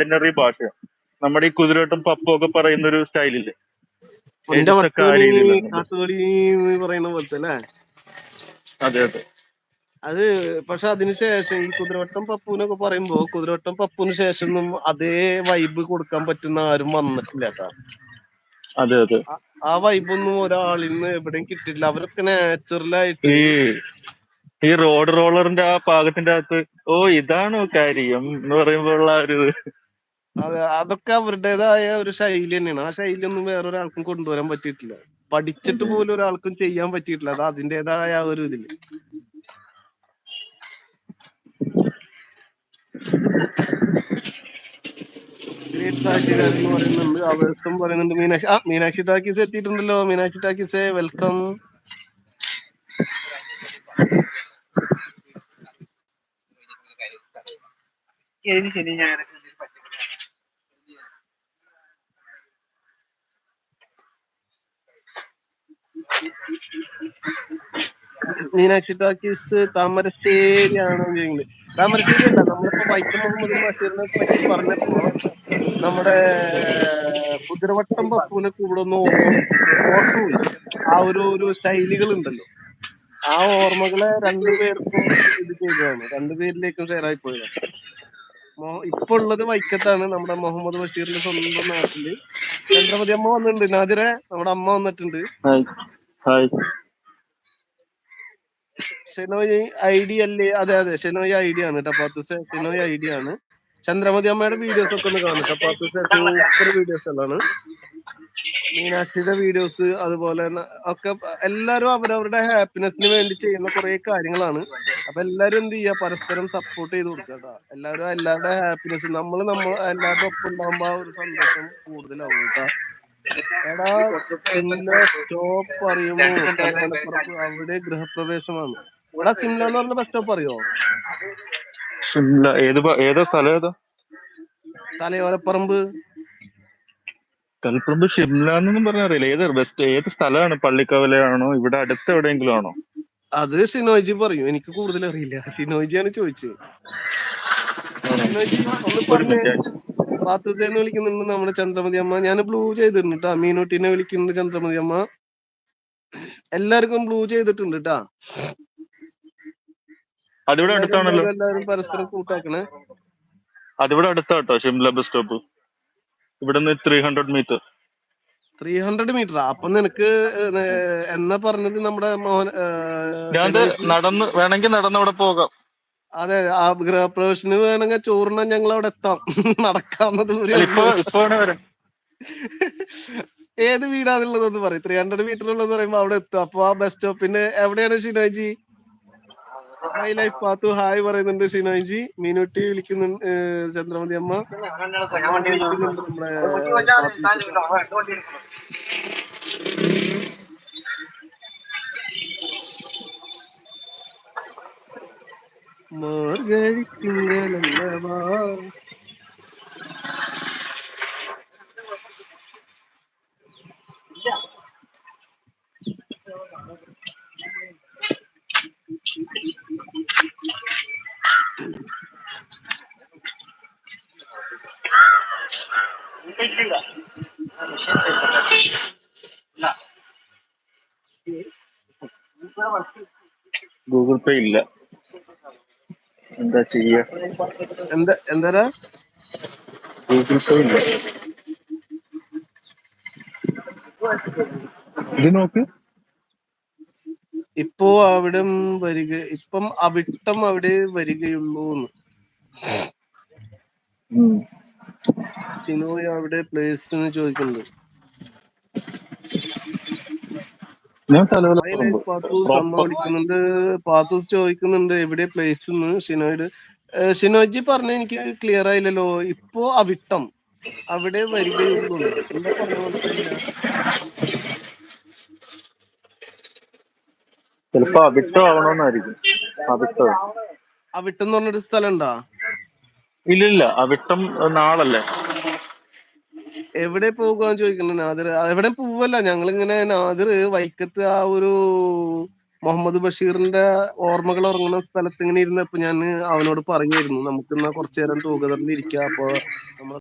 Ordinary ഭാഷ. നമ്മുടെ ഈ കുതിരവട്ടം പപ്പു ഒക്കെ പറയുന്ന ഒരു സ്റ്റൈലില്ലേ, എന്റെ എഴുത്തൊക്കെ ആ രീതിയിലാണ്. കാട്ടുപടി പറയുന്ന പോലത്തെ അല്ലേ? അതെ അതെ. അത് പക്ഷെ അതിനുശേഷം ഈ കുതിരവട്ടം പപ്പുവിനൊക്കെ പറയുമ്പോ കുതിരവട്ടം പപ്പുവിന് ശേഷം ഒന്നും അതേ വൈബ് കൊടുക്കാൻ പറ്റുന്ന ആരും വന്നിട്ടില്ല കേട്ടാ. അതെ അതെ. ആ വൈബൊന്നും ഒരാളിൽ നിന്ന് എവിടെയും കിട്ടിയിട്ടില്ല. അവരൊക്കെ നാച്ചുറലായിട്ട് ഈ റോഡ് റോളറിന്റെ ആ പാകത്തിന്റെ അകത്ത് ഓ ഇതാണോ കാര്യം എന്ന് പറയുമ്പോഴുള്ള ഒരു അതൊക്കെ അവരുടേതായ ഒരു ശൈലി തന്നെയാണ്. ആ ശൈലി ഒന്നും വേറൊരാൾക്കും കൊണ്ടുവരാൻ പറ്റിയിട്ടില്ല. പഠിച്ചിട്ട് പോലും ഒരാൾക്കും ചെയ്യാൻ പറ്റിയിട്ടില്ല. അത് അതിൻ്റെതായ ഒരു ഇതില്. ഗ്രേറ്റ് കാഴ്ചക്കാരൻ എന്ന് പറയുന്നുണ്ട്, അവേഴ്സും പറയുന്നുണ്ട്. മീനാക്ഷി ടാക്കീസ് എത്തിയിട്ടുണ്ടല്ലോ. Meenakshi talkies welcome. Meenakshi talkies താമരശ്ശേരിയാണോ ചോദിക്കുന്നത്? താമരശ്ശേരി അല്ല, നമ്മളിപ്പോ വൈക്കം മുഹമ്മദ് ബഷീറിനെ പറ്റി പറഞ്ഞപ്പോ നമ്മുടെ കുതിരവട്ടം പപ്പുവിനെ കൂടെ ഒന്ന് ഓർത്തുപോയി. ആ ഒരു ശൈലികൾ ഉണ്ടല്ലോ, ആ ഓർമ്മകളെ രണ്ടുപേർക്കും ഇത് ചെയ്തതാണ്, രണ്ടുപേരിലേക്കും ഷെയർ ആയി പോയതാണ്. ഇപ്പൊ ഉള്ളത് വൈക്കത്താണ്, നമ്മുടെ മുഹമ്മദ് ബഷീറിന്റെ സ്വന്തം നാട്ടില്. ചന്ദ്രമതി അമ്മ വന്നിട്ടുണ്ട്. നാദിറെ, നമ്മുടെ അമ്മ വന്നിട്ടുണ്ട്. ഷെനോയ് ഐഡി അല്ലേ? അതെ അതെ, ഷെനോയ് ഐഡി ആണ് ടപ്പാത്തൂസ്. ഷെനോയ് ഐഡി ആണ്. ചന്ദ്രമതി അമ്മയുടെ വീഡിയോസ് ഒക്കെ ഒന്ന് കാണും. ടപ്പാത്തൂസ് സൂപ്പർ വീഡിയോസുകളാണ്. മീനാക്ഷിയുടെ വീഡിയോസ് അതുപോലെ ഒക്കെ എല്ലാവരും അവരവരുടെ ഹാപ്പിനെസ്സിന് വേണ്ടി ചെയ്യുന്ന കുറെ കാര്യങ്ങളാണ്. അപ്പൊ എല്ലാരും എന്ത് ചെയ്യുക, പരസ്പരം സപ്പോർട്ട് ചെയ്ത് കൊടുക്കുക കേട്ടോ. എല്ലാവരുടെ ഹാപ്പിനെസ് നമ്മൾ എല്ലാവരുടെ ഒപ്പം ഉണ്ടാകുമ്പോ ആ ഒരു സന്തോഷം കൂടുതലാവും കേട്ടാ. എടാ സിംല സ്റ്റോപ്പ് അറിയുമോ? തലയോലപ്പറമ്പ്, അവിടെ ഗൃഹപ്രവേശമാണ്. എടാ സിംല എന്ന് പറഞ്ഞ ബസ് സ്റ്റോപ്പ് അറിയോ? ഷിംല ഏതാ സ്ഥലം? ഏതാ? തലയോലപ്പറമ്പ്. തലപ്പറമ്പ് ഷിംല എന്നൊന്നും പറഞ്ഞറിയില്ല. ഏത് സ്ഥലമാണ്? പള്ളിക്കവലയാണോ? ഇവിടെ അടുത്ത് എവിടെയെങ്കിലും ആണോ? അത് ഷിനോജി പറയും, എനിക്ക് കൂടുതൽ അറിയില്ല. ഷിനോജിയാണ് ചോദിച്ചത്. ഷിനോജി ഒന്ന് പറഞ്ഞേ. പാത്തൂസേന്ന് വിളിക്കുന്നുണ്ട് നമ്മുടെ ചന്ദ്രമതി അമ്മ. ഞാൻ ബ്ലൂ ചെയ്തിട്ടുണ്ട് കേട്ടാ. മീനൂട്ടിനെ വിളിക്കുന്നുണ്ട് ചന്ദ്രമതി അമ്മ. എല്ലാവർക്കും ബ്ലൂ ചെയ്തിട്ടുണ്ട് കേട്ടാ. എല്ലാവരും പരസ്പരം കൂട്ടാക്കണേ. അതിവിടെ അടുത്താട്ടോ ഷിംല ബസ് സ്റ്റോപ്പ്. ഇവിടുന്ന് 300 മീറ്റർ. 300 മീറ്റർ. അപ്പൊ നിനക്ക് എന്നാ പറഞ്ഞത് നമ്മുടെ മോഹൻ? വേണമെങ്കിൽ നടന്നവിടെ പോകാം. അതെ, ആ ഗൃഹപ്രവേശന് വേണമെങ്കിൽ ചോറിനാൻ ഞങ്ങൾ അവിടെ എത്താം. നടക്കാവുന്ന ദൂരേ ഉള്ളൂ. ഏത് വീടാന്നുള്ളതെന്ന് പറയും. 300 മീറ്റർ ഉള്ളതെന്ന് പറയുമ്പോ അവിടെ എത്തും. അപ്പൊ ആ ബസ് സ്റ്റോപ്പിന് എവിടെയാണ് ഷിനോജി? മൈ ലൈഫ് പാത്തു ഹായ് പറയുന്നുണ്ട് ഷിനോജി. മീനുട്ടി വിളിക്കുന്നുണ്ട്, ചന്ദ്രമതി അമ്മ വിളിക്കുന്നുണ്ട് നമ്മുടെ പാത്തൂസ്. മാർഗഴിത്തിങ്കളല്ലവാ ഗൂഗിൾ പേ ഇല്ല, എന്താ ചെയ്യാ? എന്താ ഗൂഗിൾ പേ ഇല്ല. ഇത് നോക്ക്. ഇപ്പോ അവിടം ഇപ്പം അവിട്ടം അവിടെ വരികയുള്ളൂന്ന്. ഷിനോയ് അവിടെ പ്ലേസ് ചോദിക്കുന്നുണ്ട്. പാത്തൂസ് അമ്മ വിളിക്കുന്നുണ്ട്. പാത്തൂസ് ചോദിക്കുന്നുണ്ട് എവിടെ പ്ലേസ് ഷിനോയുടെ. ഷിനോജി പറഞ്ഞ എനിക്ക് ക്ലിയർ ആയില്ലല്ലോ. ഇപ്പോ അവിട്ടം അവിടെ വരികയുള്ളൂ. എന്താ പറഞ്ഞ മനസ്സിലായില്ല. ചിലപ്പോ അവിട്ടം ആവണമെന്നായിരിക്കും. അവിട്ടം എന്ന് പറഞ്ഞൊരു സ്ഥലം ഉണ്ടാ? ഇല്ലില്ല, അവിട്ടം നാളല്ലേ. എവിടെ പോകുകയെന്ന് ചോദിക്കുന്നു നാദിർ. എവിടെ പോവല്ല, ഞങ്ങളിങ്ങനെ നാദിർ വൈക്കത്ത് ആ ഒരു മുഹമ്മദ് ബഷീറിന്റെ ഓർമ്മകൾ ഉറങ്ങുന്ന സ്ഥലത്ത് ഇങ്ങനെ ഇരുന്നപ്പോ ഞാൻ അവനോട് പറയായിരുന്നു നമുക്കിന്ന് കുറച്ചു നേരം തൂകതറിഞ്ഞിരിക്കാം. അപ്പൊ നമ്മൾ